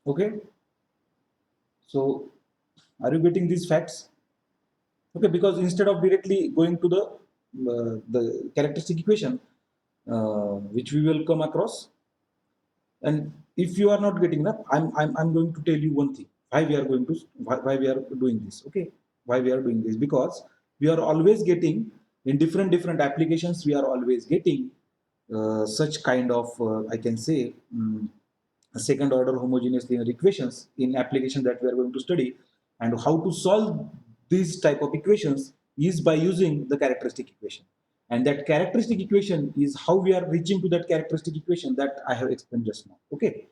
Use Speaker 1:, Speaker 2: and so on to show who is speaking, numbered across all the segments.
Speaker 1: Okay, so are you getting these facts? Okay, because instead of directly going to the characteristic equation, which we will come across, and if you are not getting that, I'm going to tell you one thing, why we are going to, why we are doing this. Okay, why we are doing this, because we are always getting in different applications, we are always getting such kind of I can say second order homogeneous linear equations in application that we are going to study. And how to solve these type of equations is by using the characteristic equation. And that characteristic equation is how we are reaching to that characteristic equation that I have explained just now. Okay,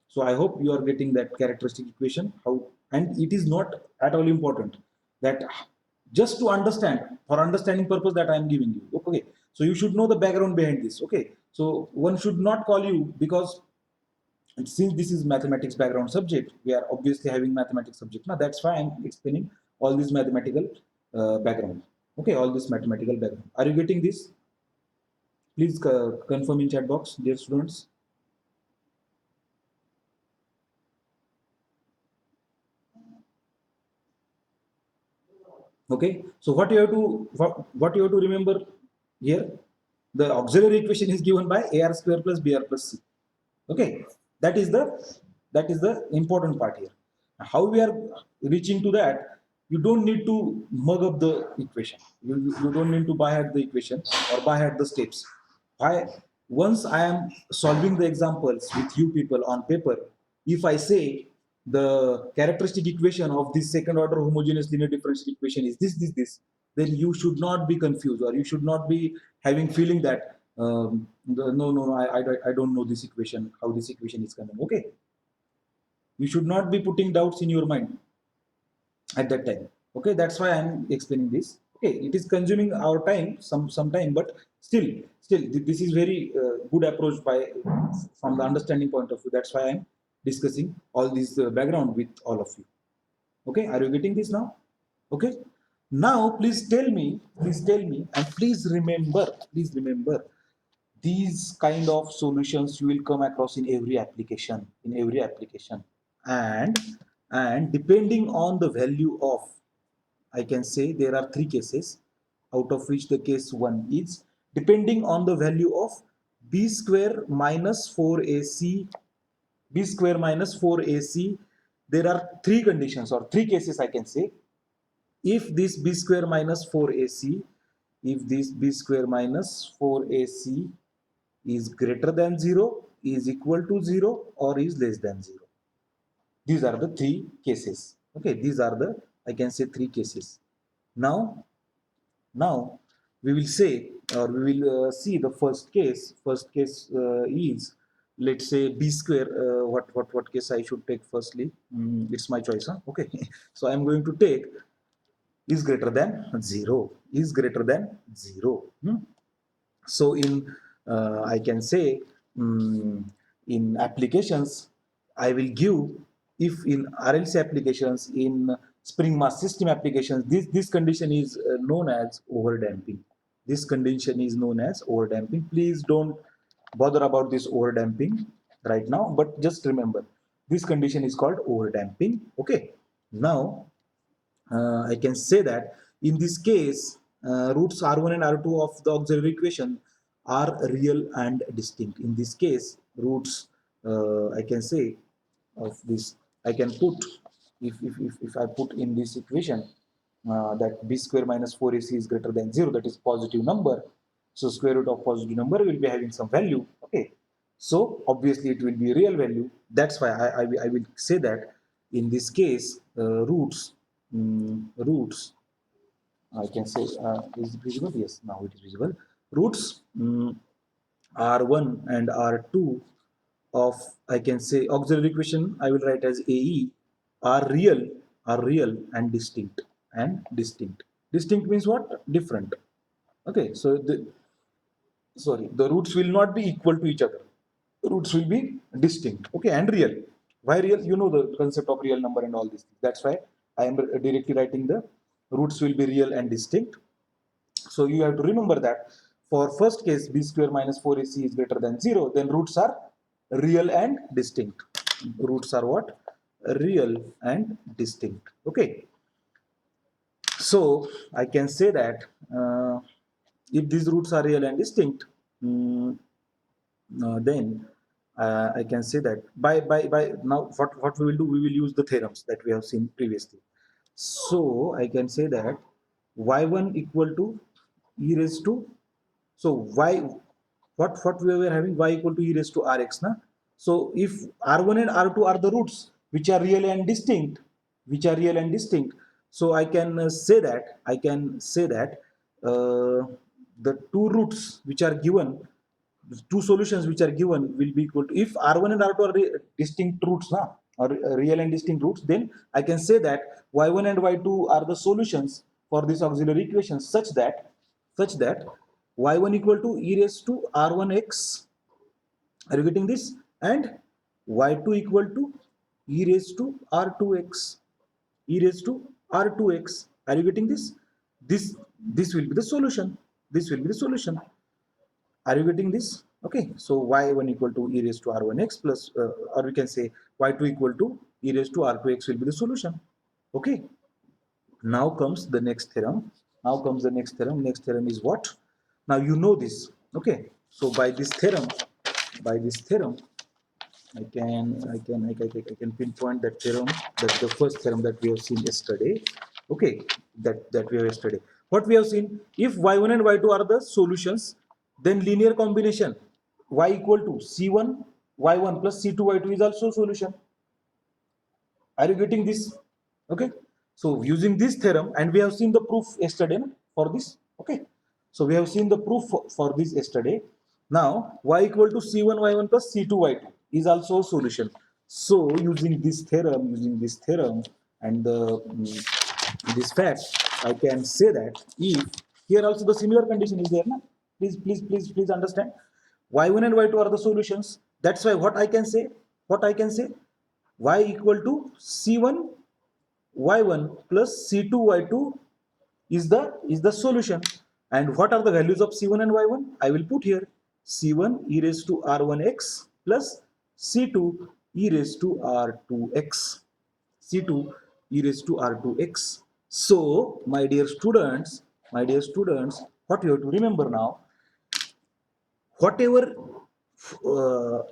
Speaker 1: so I hope you are getting that characteristic equation how. And it is not at all important that, just to understand, for understanding purpose, that I am giving you. Okay, so you should know the background behind this. Okay, so one should not call you, because and since this is mathematics background subject, we are obviously having mathematics subject. Now that's why I'm explaining all this mathematical background. Okay, all this mathematical background. Are you getting this? Please confirm in chat box, dear students. Okay, so what you have to remember here, the auxiliary equation is given by ar square plus br plus c. Okay, that is the important part here. How we are reaching to that, you don't need to mug up the equation. You don't need to buy at the equation or buy at the steps. I Once I am solving the examples with you people on paper, if I say the characteristic equation of this second order homogeneous linear differential equation is this, then you should not be confused, or you should not be having feeling that no, I don't know this equation, how this equation is coming. Okay, you should not be putting doubts in your mind at that time. Okay, that's why I'm explaining this. Okay, it is consuming our time, some time, but still this is very good approach by, from the understanding point of view. That's why I'm discussing all this background with all of you. Okay, are you getting this now? Okay, now please tell me, and please remember, these kind of solutions you will come across in every application, and depending on the value of, I can say there are three cases, out of which the case one is depending on the value of b square minus 4ac, b square minus 4ac. There are three conditions or three cases, I can say. If this b square minus 4ac, if this b square minus 4ac is greater than 0, is equal to 0, or is less than 0. These are the three cases. Okay, these are the, I can say, three cases. Now we will say, or we will see the first case. First case is, let's say, b square. What case I should take firstly? It's my choice, huh? Okay, so I'm going to take is greater than 0, is greater than 0. So in I can say, in applications, I will give, if in RLC applications, in spring mass system applications, this condition is known as overdamping. This condition is known as overdamping. Please don't bother about this overdamping right now, but just remember this condition is called overdamping. Okay, now I can say that in this case, roots R1 and R2 of the auxiliary equation are real and distinct. In this case, roots, I can say, of this, I can put, if I put in this equation that b square minus 4ac is greater than 0, that is positive number. So square root of positive number will be having some value. Okay, so obviously it will be real value. That's why I will say that in this case, roots, I can say, is it visible? Yes, now it is visible. Roots R1 and R2 of, I can say, auxiliary equation, I will write as AE, are real, and distinct. Distinct means what? Different. Okay, so the roots will not be equal to each other. Roots will be distinct. Okay, and real. Why real? You know the concept of real number and all this. That's why I am directly writing the roots will be real and distinct. So you have to remember that for first case b square minus 4ac is greater than 0, then roots are real and distinct. roots are what? Real and distinct. Okay. So I can say that if these roots are real and distinct, mm, then I can say that by now what we will do, we will use the theorems that we have seen previously. So I can say that y1 equal to e raised to, so y, what we were having, y equal to e raised to rx na. So if r1 and r2 are the roots which are real and distinct, which are real and distinct, so I can say that the two roots which are given, two solutions which are given will be equal to, if r1 and r2 are distinct roots na, or real and distinct roots, then I can say that y1 and y2 are the solutions for this auxiliary equation, such that y1 equal to e raised to r1x, are you getting this, and y2 equal to e raised to r2x, e raised to r2x, are you getting this, this will be the solution, this will be the solution. Are you getting this? Okay, so y1 equal to e raised to r1x plus, or we can say y2 equal to e raised to r2x will be the solution. Okay, now comes the next theorem. Now comes the next theorem. Next theorem is what? Now you know this. Okay, so by this theorem, I can pinpoint that theorem, that the first theorem that we have seen yesterday. Okay, that we have yesterday. What we have seen, if y1 and y2 are the solutions, then linear combination y equal to c1 y1 plus c2 y2 is also a solution. Are you getting this? Okay. So using this theorem, and we have seen the proof yesterday for this. Okay. So we have seen the proof for this yesterday. Now y equal to c1 y1 plus c2 y2 is also a solution. So using this theorem and this fact, I can say that if here also the similar condition is there, na? Please understand. Y1 and y2 are the solutions. That's why what I can say, y equal to c1 y1 plus c2 y2 is the solution. And what are the values of c1 and y1? I will put here c1 e raised to r1x plus c2 e raised to r2x, c2 e raised to r2x. So my dear students, what you have to remember now, whatever,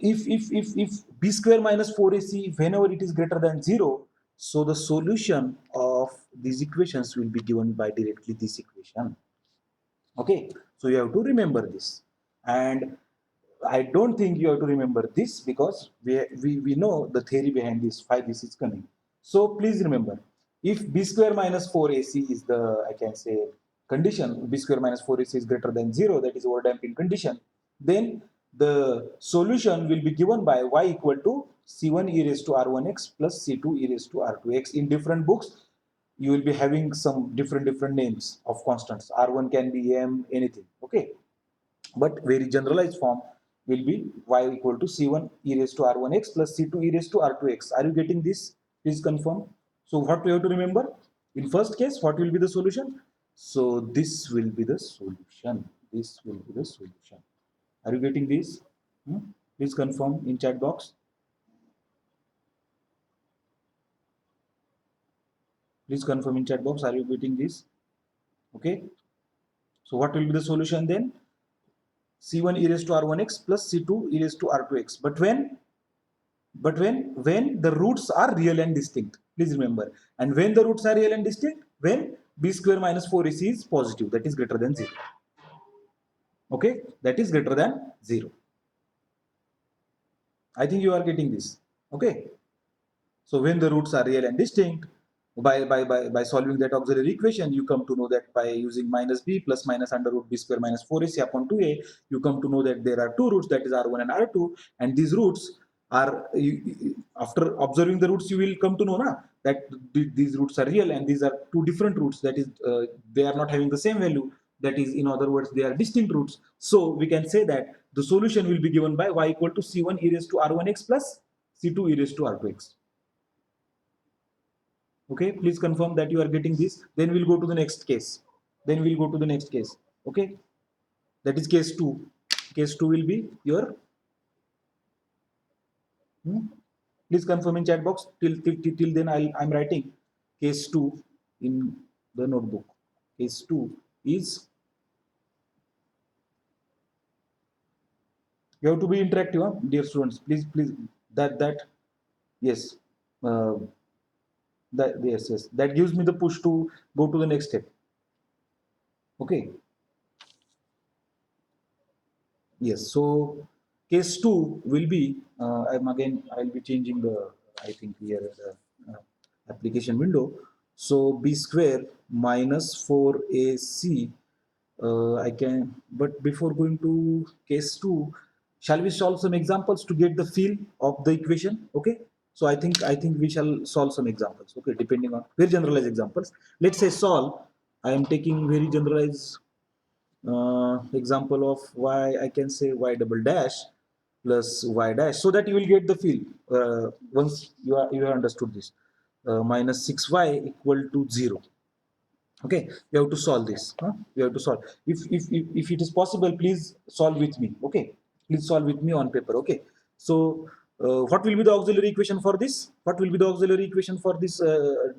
Speaker 1: if b square minus 4ac, whenever it is greater than 0, so the solution of these equations will be given by directly this equation. Okay, so you have to remember this, and I don't think you have to remember this because we know the theory behind this, why this is coming. So please remember, if b square minus 4ac is the, I can say, condition, b square minus 4ac is greater than 0, that is overdamping condition, then the solution will be given by y equal to c1 e raised to r1x plus c2 e raised to r2x. In different books, you will be having some different names of constants. R1 can be m, anything. Okay, but very generalized form will be y equal to c1 e raised to r1x plus c2 e raised to r2x. Are you getting this? Please confirm. So what we have to remember? In first case, what will be the solution? So this will be the solution. This will be the solution. Are you getting this? Hmm? Please confirm in chat box. Please confirm in chat box. Are you getting this? Okay. So what will be the solution then? C1 e raised to r1x plus C2 e raised to r2x. But when the roots are real and distinct, please remember. And when the roots are real and distinct, when b square minus 4ac is positive, that is greater than 0. Okay, that is greater than 0. I think you are getting this. Okay. So when the roots are real and distinct, by solving that auxiliary equation, you come to know that by using minus b plus minus under root b square minus 4ac upon 2a, you come to know that there are two roots, that is r1 and r2, and these roots are, after observing the roots, you will come to know that these roots are real and these are two different roots, that is, they are not having the same value, that is, in other words, they are distinct roots. So we can say that the solution will be given by y equal to c1 e raised to r1x plus c2 e raised to r2x. Okay, please confirm that you are getting this. Then we'll go to the next case. Okay, that is case 2. Case 2 will be your Please confirm in chat box. Till then, I'm writing case 2 in the notebook. Case 2 is, you have to be interactive, huh? Dear students. Please, that yes, uh, yes, that gives me the push to go to the next step. Okay. Yes. So case 2 will be, I'll be changing the, I think here the application window. So b square minus 4ac, I can, but before going to case 2, shall we solve some examples to get the feel of the equation? Okay. So I think we shall solve some examples. Okay, depending on very generalized examples. Let's say solve. I am taking very generalized example of y. I can say y double dash plus y dash, so that you will get the feel once you have understood this. Minus 6y equal to 0. Okay, you have to solve this, huh? You have to solve. If it is possible, please solve with me. Okay, please solve with me on paper. Okay, so what will be the auxiliary equation for this? What will be the auxiliary equation for this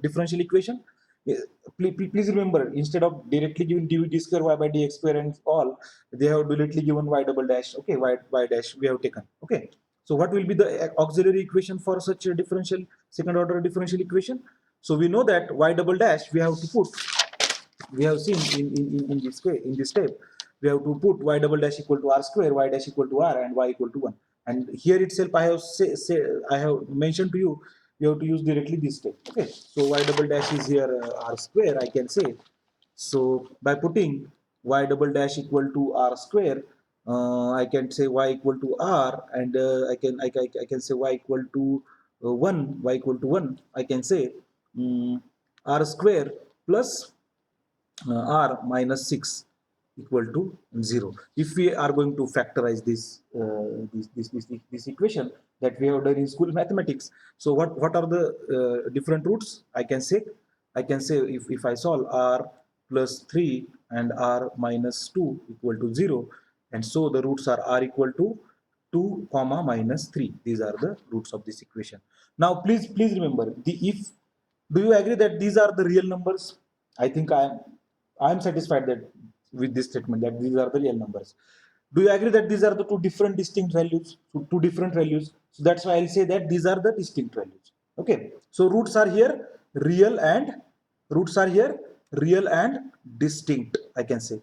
Speaker 1: differential equation? Yeah, please remember, instead of directly giving d square y by dx square and all, they have directly given y double dash. Okay, y dash we have taken. Okay, so what will be the auxiliary equation for such a differential, second order differential equation? So we know that y double dash we have to put, we have seen in this way, in this step, we have to put y double dash equal to r square, y dash equal to r, and y equal to 1. And here itself I have I have mentioned to you, you have to use directly this step. Okay, so y double dash is here r square, I can say. So by putting y double dash equal to r square, I can say y equal to r, and I can say y equal to 1, y equal to 1, I can say r square plus r minus 6 equal to 0. If we are going to factorize this equation that we have done in school mathematics, so what are the different roots? I can say if I solve r plus 3 and r minus 2 equal to 0, and so the roots are r equal to 2 comma minus 3. These are the roots of this equation. Now please remember, the if, do you agree that these are the real numbers? I think I am satisfied that with this statement that these are the real numbers. Do you agree that these are the two different distinct values? So two different values. So that's why I'll say that these are the distinct values. Okay. So roots are here real and roots are here real and distinct, I can say.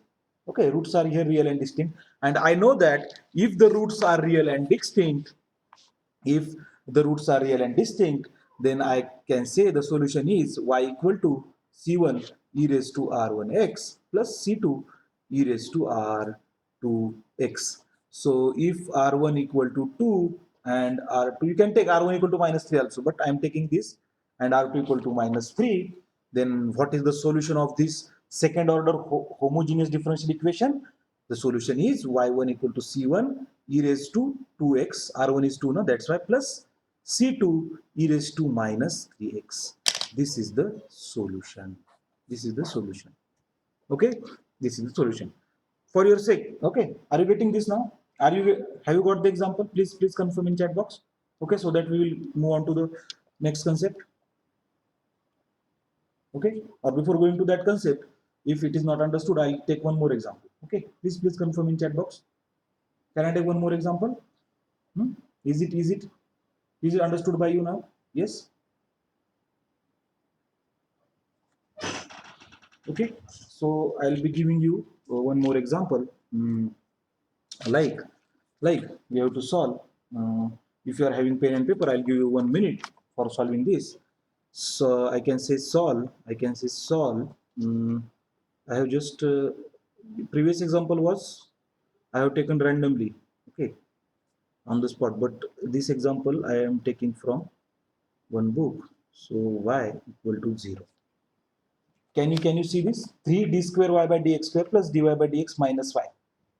Speaker 1: Okay, roots are here real and distinct. And I know that if the roots are real and distinct, if the roots are real and distinct, then I can say the solution is y equal to c1 e raised to r1x plus c2 e raised to r2x. So if r1 equal to 2 and r2, you can take r1 equal to minus 3 also, but I am taking this, and r2 equal to minus 3, then what is the solution of this second order homogeneous differential equation? The solution is y1 equal to c1 e raised to 2x, r1 is 2 now, that's why, plus c2 e raised to minus 3x. This is the solution. This is the solution. Okay, this is the solution. For your sake, okay, are you getting this now? Have you got the example? Please confirm in chat box. Okay, so that we will move on to the next concept. Okay, or before going to that concept, if it is not understood, I'll take one more example. Okay, please confirm in chat box. Can I take one more example? Hmm? Is it understood by you now? Yes. Okay, so I'll be giving you one more example. Like like we have to solve. If you are having pen and paper, I'll give you 1 minute for solving this. So I can say solve. I have just previous example was I have taken randomly, okay, on the spot, but this example I am taking from one book. So y equal to 0. Can you see this? 3d square y by dx square plus dy by dx minus y.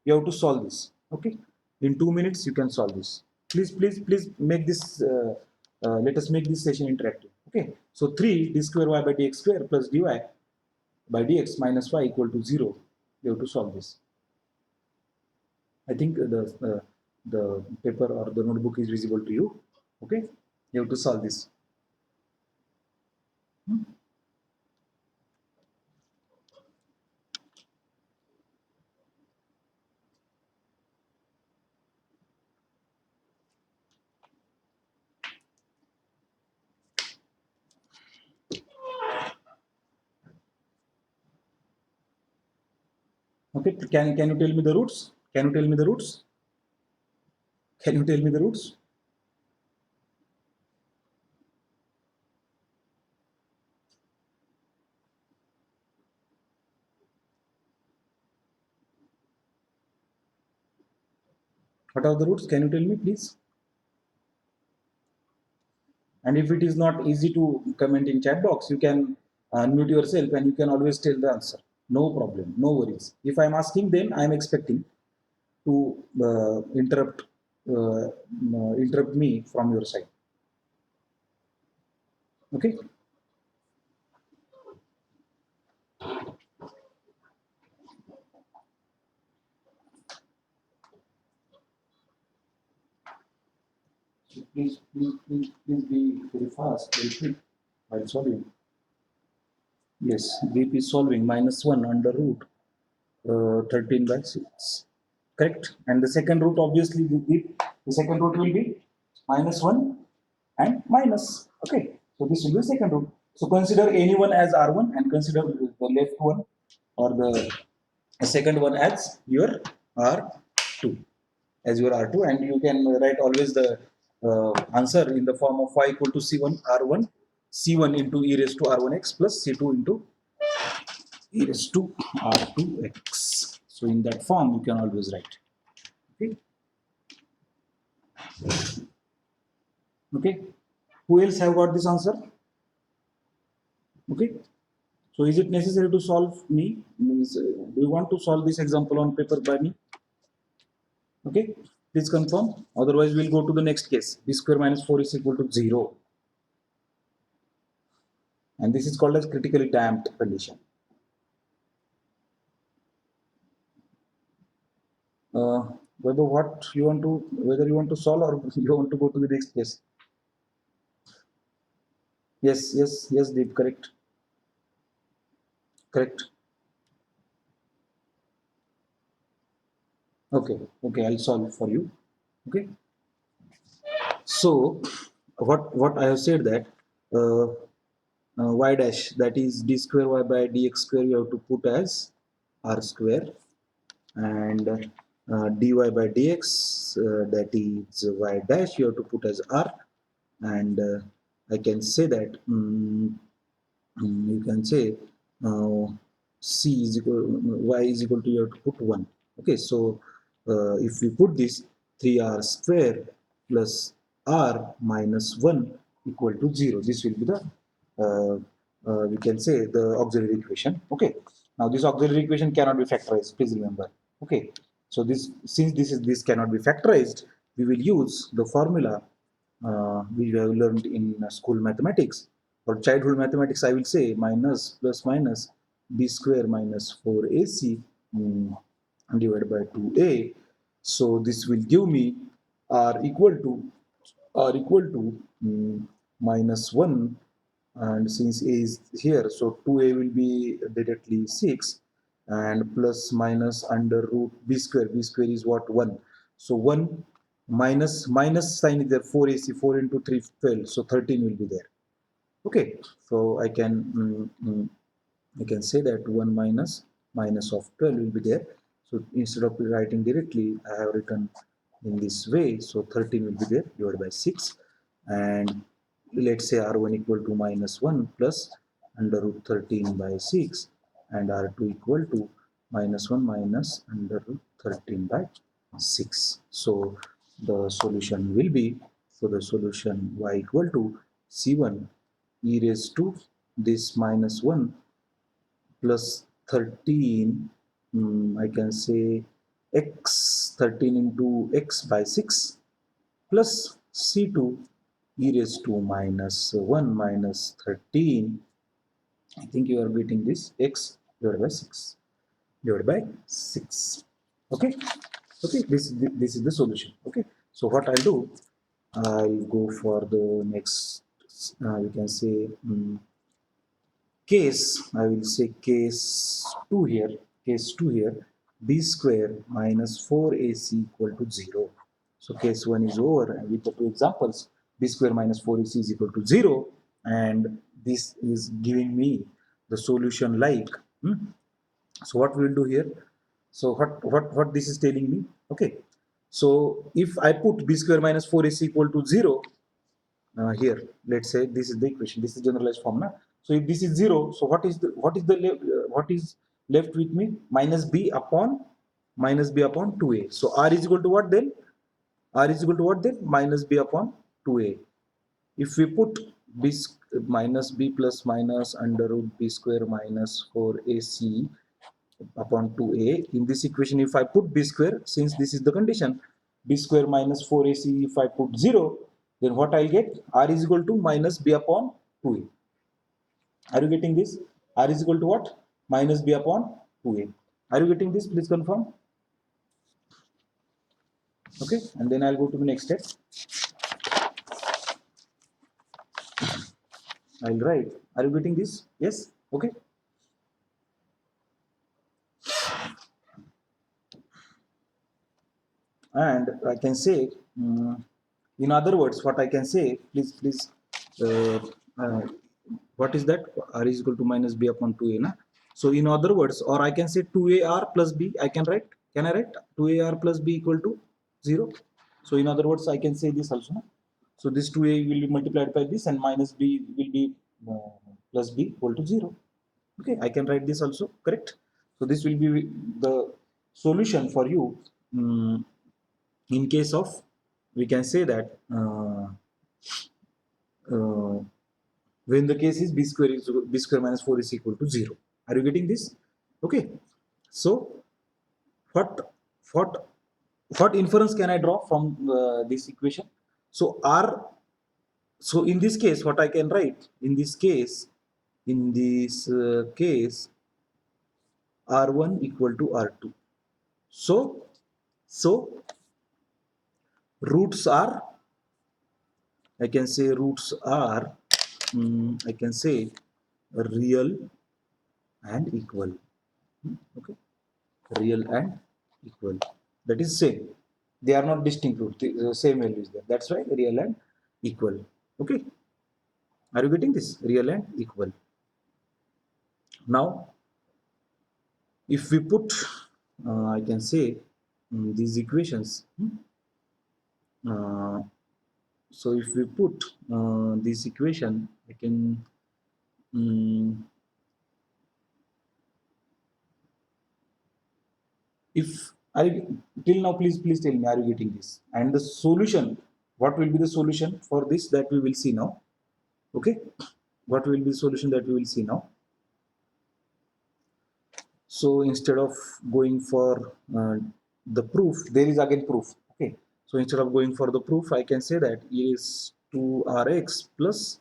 Speaker 1: You have to solve this. Okay. In 2 minutes you can solve this. Please make this. Let us make this session interactive. Okay. So 3d square y by dx square plus dy by dx minus y equal to 0. You have to solve this. I think the paper or the notebook is visible to you. Okay. You have to solve this. Okay, can you tell me the roots? Can you tell me the roots? Can you tell me the roots? What are the roots? Can you tell me, please? And if it is not easy to comment in chat box, you can unmute yourself and you can always tell the answer. No problem, no worries. If I'm asking, then I'm expecting to interrupt me from your side. Okay. So please be very fast, very quick while solving. Yes, BP is solving -1 under root 13 by 6. Correct. And the second root, obviously, the second root will be -1 and minus. Okay. So this will be the second root. So consider anyone as R1 and consider the left one or the second one as your R2. As your R2, and you can write always the answer in the form of y equal to C1 R1 C1 into e raised to R1x plus C2 into e raised to R2x. So in that form, you can always write. Okay. Okay. Who else have got this answer? Okay. So is it necessary to solve me? Do you want to solve this example on paper by me? Okay. Please confirm. Otherwise, we'll go to the next case. B square minus 4 is equal to 0. And this is called as critically damped condition. Whether you want to solve or you want to go to the next case. Yes, Deep, correct. Okay, I'll solve for you. Okay. So, what I have said that y dash, that is d square y by dx square, you have to put as r square, and dy by dx, that is y dash, you have to put as r, and I can say that you can say c is equal y is equal to, you have to put 1. Okay, so if we put this 3r square plus r minus 1 equal to 0, this will be the we can say the auxiliary equation. Okay, now this auxiliary equation cannot be factorized, please remember. Okay, so since this cannot be factorized, we will use the formula we have learned in school mathematics or childhood mathematics. I will say minus plus minus b square minus 4ac divided by 2a. So this will give me r equal to minus 1, and since a is here, so 2a will be directly 6, and plus minus under root b square. B square is what? 1. So 1 minus sign is there, 4ac, 4 into 3 12, so 13 will be there. Okay, so I can say that 1 minus of 12 will be there. So instead of writing directly, I have written in this way. So 13 will be there divided by 6, and let's say r1 equal to minus 1 plus under root 13 by 6, and r2 equal to minus 1 minus under root 13 by 6. So the solution will be, so the solution y equal to c1 e raised to this minus 1 plus 13, I can say x 13 into x by 6 plus c2 e raised to minus 1 minus 13. I think you are getting this, x divided by 6 divided by 6. Okay, this is the solution. Okay, so what I'll do, I'll go for the next, you can say, case. I will say case 2 here. Case 2 here, b square minus 4ac equal to 0. So case 1 is over, and with the two examples, b square minus 4ac is equal to 0, and this is giving me the solution like, so what we will do here, so what this is telling me, okay, so if I put b square minus 4ac equal to 0, here let's say this is the equation, this is generalized form now. So if this is 0, so what is left with me, minus b upon 2a. So r is equal to what then, minus b upon 2a. If we put minus b plus minus under root b square minus 4ac upon 2a in this equation, if I put b square, since this is the condition, b square minus 4ac, if I put 0, then what I'll get, r is equal to minus b upon 2a. Are you getting this? R is equal to what? Minus b upon 2a. Are you getting this? Please confirm. Okay, and then I'll go to the next step. I'll write. Are you getting this? Yes. Okay. And I can say, in other words, what I can say, please, uh, uh, what is that? R is equal to minus b upon 2a. Na? So in other words, or I can say 2ar plus b, I can write, can I write 2ar plus b equal to 0? So in other words, I can say this also. Na? So this 2a will be multiplied by this, and minus b will be plus b equal to 0. Okay, I can write this also, correct? So this will be the solution for you. In case of, we can say that uh, when the case is b square minus 4 is equal to 0. Are you getting this? Okay, so what what what inference can I draw from this equation? So r, so in this case, what I can write in this case, r1 equal to r2. So roots are, I can say roots are, I can say real and equal. Okay, real and equal. That is same. They are not distinct roots. The same value is there. That's why real and equal. Okay. Are you getting this? Real and equal. Now, if we put, I can say these equations. Uh, so if we put this equation, I can. If I, till now, please tell me, are you getting this? And the solution, what will be the solution for this, that we will see now. Okay, what will be the solution that we will see now? So instead of going for the proof, there is again proof. Okay, so instead of going for the proof, I can say that e raised to rx plus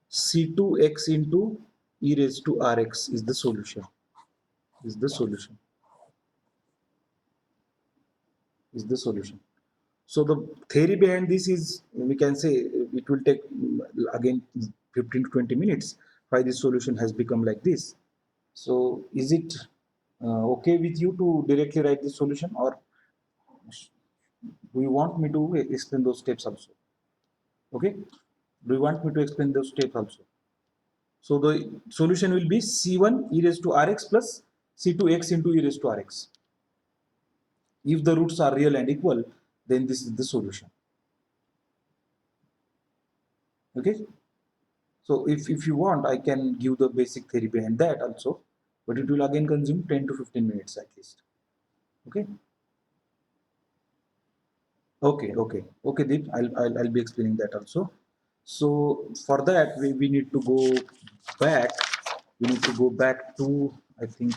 Speaker 1: c2x into e raised to rx is the solution, is the solution, is the solution. So the theory behind this is, we can say, it will take again 15 to 20 minutes why this solution has become like this. So is it okay with you to directly write this solution, or do you want me to explain those steps also? Okay, do you want me to explain those steps also? So the solution will be c1 e raised to rx plus c2x into e raised to rx. If the roots are real and equal, then this is the solution. Okay, so if you want, I can give the basic theory behind that also, but it will again consume 10 to 15 minutes at least. Okay, okay, Deep, I'll be explaining that also. So for that, we need to go back. We need to go back to, I think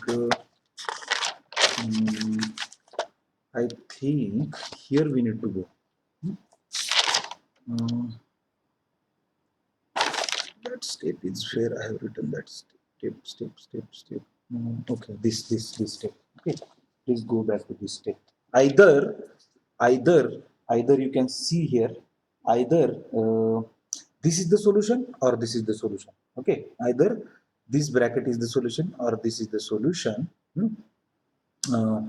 Speaker 1: I think here we need to go. That step is where I have written that step. Okay, this step. Okay, please go back to this step. Either you can see here. either this is the solution or this is the solution. Okay, either this bracket is the solution or this is the solution. Uh,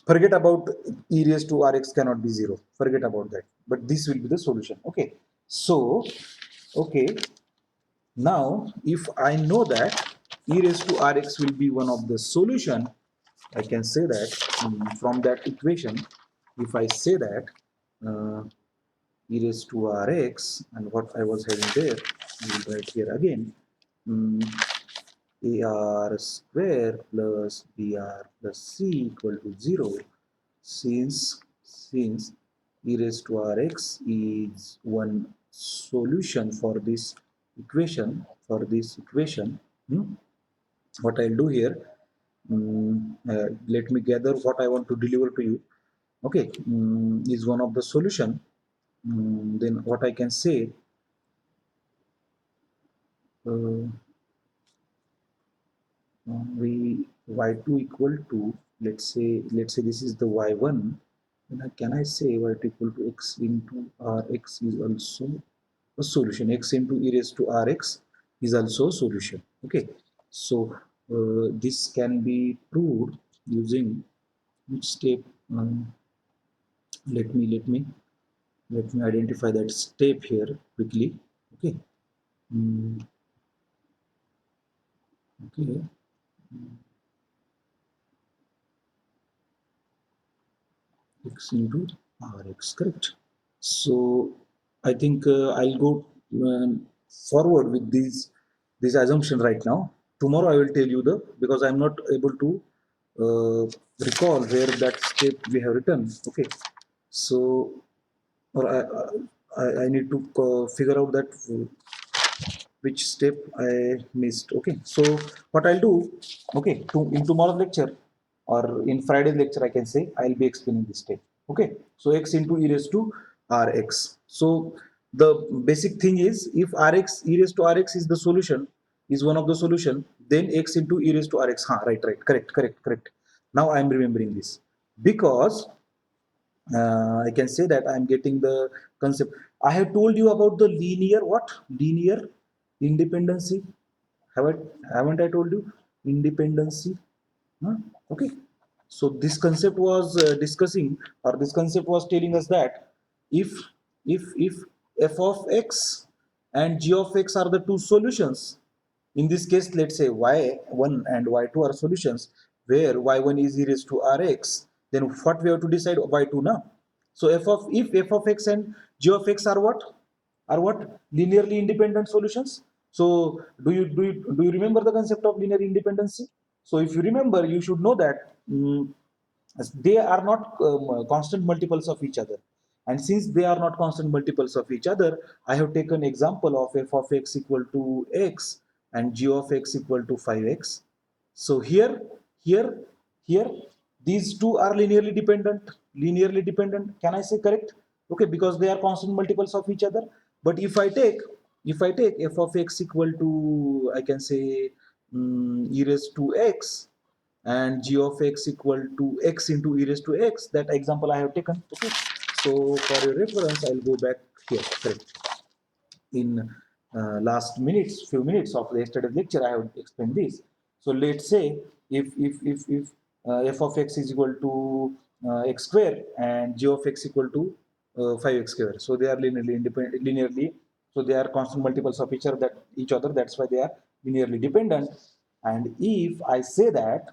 Speaker 1: Forget about e raised to rx cannot be 0. Forget about that. But this will be the solution. Okay. So, okay. Now, if I know that e raised to rx will be one of the solution, I can say that from that equation, if I say that uh, e raised to rx and what I was having there, I will write here again. Um, ar square plus br plus c equal to 0, since e raised to rx is one solution for this equation. What I'll do here, let me gather what I want to deliver to you. Okay, is one of the solution. Then what I can say, uh, we y2 equal to, let's say this is the y1, then can I say y2 equal to x into rx is also a solution. X into e raised to rx is also a solution. Okay, so this can be proved using which step? Let me identify that step here quickly. Okay. Okay. X into rx, correct. So I think I'll go forward with this assumption right now. Tomorrow I will tell you because I'm not able to uh, recall where that step we have written. Okay, so or I need to figure out that which step I missed. Okay, so what I'll do, okay, in tomorrow's lecture or in Friday's lecture, I can say I'll be explaining this step. Okay, so x into e raised to rx. So the basic thing is, if rx e raised to rx is the solution, is one of the solution, then x into e raised to rx. Right, correct. Now I'm remembering this because I can say that I'm getting the concept. I have told you about the linear independency. Haven't I told you independency? Huh? Okay. So this concept was discussing, or this concept was telling us that if if f of x and g of x are the two solutions, in this case, let's say y1 and y2 are solutions, where y1 is e raised to rx, then what we have to decide y2 now. So if f of x and g of x are what? Are what? Linearly independent solutions. So do you remember the concept of linear independency? So if you remember, you should know that they are not constant multiples of each other. And since they are not constant multiples of each other, I have taken example of f of x equal to x and g of x equal to 5x. So here, here, these two are linearly dependent. Linearly dependent. Can I say correct? Okay, because they are constant multiples of each other. But if I take f of x equal to, I can say e raised to x and g of x equal to x into e raised to x, that example I have taken. Okay, so for your reference, I'll go back here. Correct. In few minutes of the yesterday's lecture, I have explained this. So let's say if f of x is equal to x square and g of x equal to 5x square, so they are linearly independent, so they are constant multiples of each other. That's why they are linearly dependent. And if I say that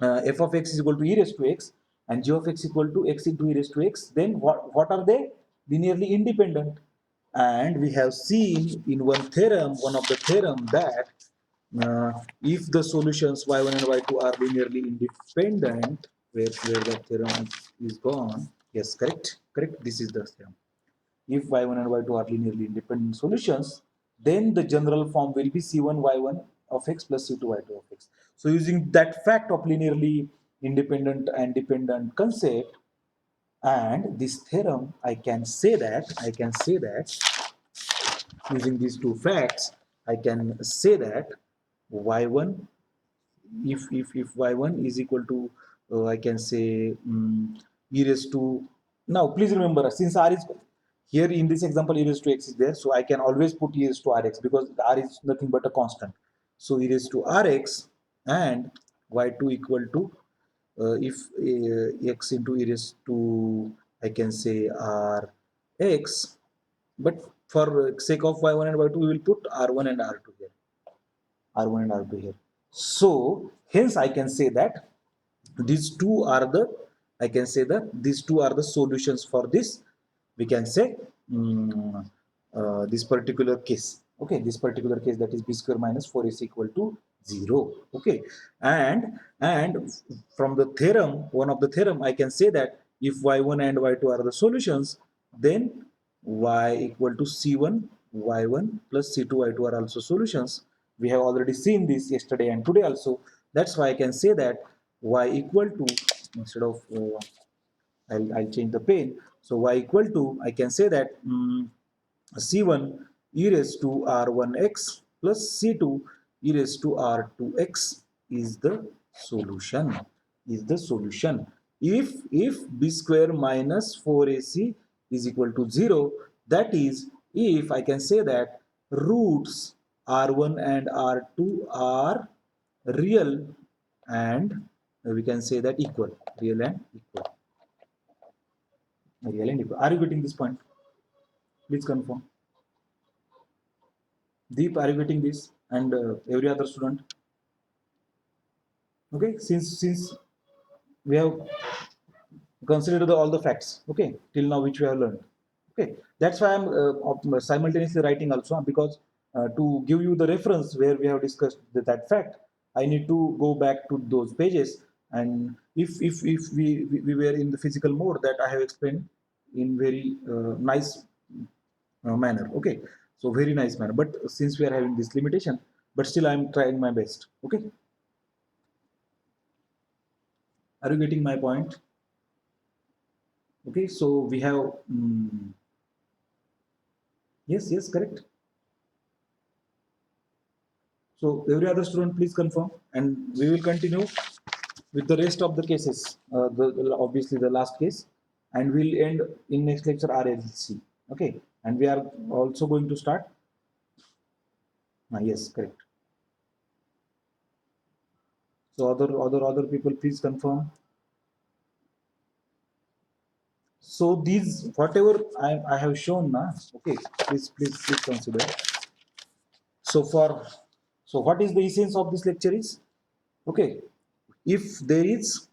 Speaker 1: f of x is equal to e raised to x and g of x equal to x into e raised to x, then what are they? Linearly independent. And we have seen in one of the theorem, that uh, if the solutions y1 and y2 are linearly independent, where that theorem is gone. Yes, correct. This is the theorem. If y1 and y2 are linearly independent solutions, then the general form will be c1 y1 of x plus c2 y2 of x. So using that fact of linearly independent and dependent concept and this theorem, I can say that using these two facts, I can say that y1, if y1 is equal to I can say e raised to, now please remember, since r is Here in this example, e raised to x is there, so I can always put e raised to rx because r is nothing but a constant. So e raised to rx and y2 equal to if x into e raised to, I can say, rx, but for sake of y1 and y2 we will put r1 and r2 here, r1 and r2 here. So hence I can say that these two are the, I can say that these two are the solutions for this, we can say, this particular case. Okay, this particular case, that is b square minus 4 is equal to 0. Okay, and from the theorem, one of the theorem, I can say that if y1 and y2 are the solutions, then y equal to c1 y1 plus c2 y2 are also solutions. We have already seen this yesterday and today also. That's why I can say that y equal to, instead of I'll change the pane. So y equal to, I can say that c1 e raised to r1x plus c2 e raised to r2x is the solution. Is the solution. If b square minus 4ac is equal to 0, that is, if I can say that roots r1 and r2 are real and we can say that equal, real and equal, real and equal. Are you getting this point? Please confirm. Deep, are you getting this? And every other student. Okay, since we have considered all the facts. Okay, till now which we have learned. Okay, that's why I'm simultaneously writing also, because to give you the reference where we have discussed that fact, I need to go back to those pages. And if we were in the physical mode, that I have explained in very nice manner. Okay, so very nice manner. But since we are having this limitation, but still I'm trying my best. Okay, are you getting my point? Okay, so we have yes, yes, correct. So every other student, please confirm, and we will continue with the rest of the cases. Obviously the last case, and we'll end in next lecture RLC. Okay, and we are also going to start. Yes, correct. So other people, please confirm. So these whatever I have shown now. Okay, please consider. So what is the essence of this lecture is, okay, if there is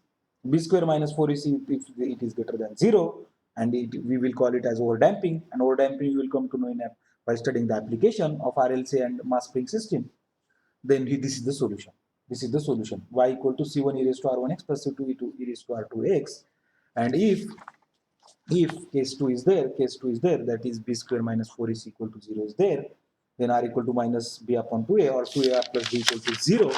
Speaker 1: b square minus 4ac, if it is greater than 0, and we will call it as overdamping, and overdamping you will come to know by studying the application of RLC and mass spring system, then this is the solution. This is the solution. Y equal to c1 e raised to r1x plus c2 e raised to r2x. And if case 2 is there, that is b square minus 4 is equal to 0 is there, then r equal to minus b upon 2a or 2a plus b equal to 0.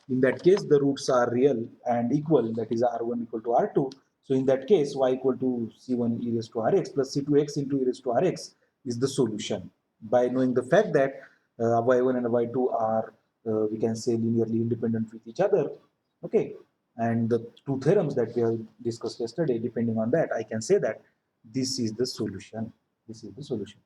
Speaker 1: In that case, the roots are real and equal, that is r1 equal to r2. So in that case, y equal to c1 e raised to rx plus c2x into e raised to rx is the solution. By knowing the fact that y1 and y2 are, we can say, linearly independent with each other, okay, and the two theorems that we have discussed yesterday, depending on that, I can say that this is the solution. This is the solution.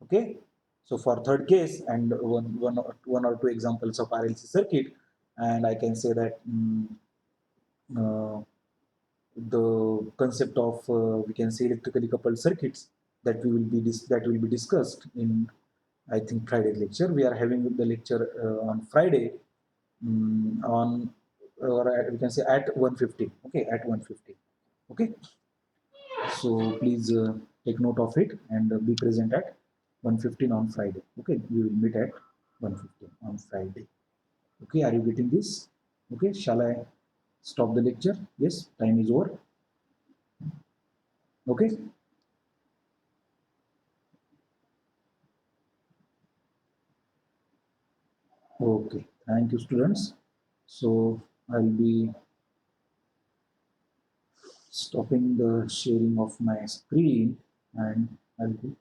Speaker 1: Okay. So for third case and one or two examples of RLC circuit, and I can say that uh, the concept of we can say electrically coupled circuits that will be discussed in, I think, Friday lecture. We are having the lecture on Friday on, or we can say at 1:50. Okay, at 1:50. Okay. So please take note of it and be present at 1:15 on Friday. Okay, we will meet at 1:15 on Friday. Okay, are you getting this? Okay, shall I stop the lecture? Yes, time is over. Okay. Okay, thank you, students. So I'll be stopping the sharing of my screen and I'll be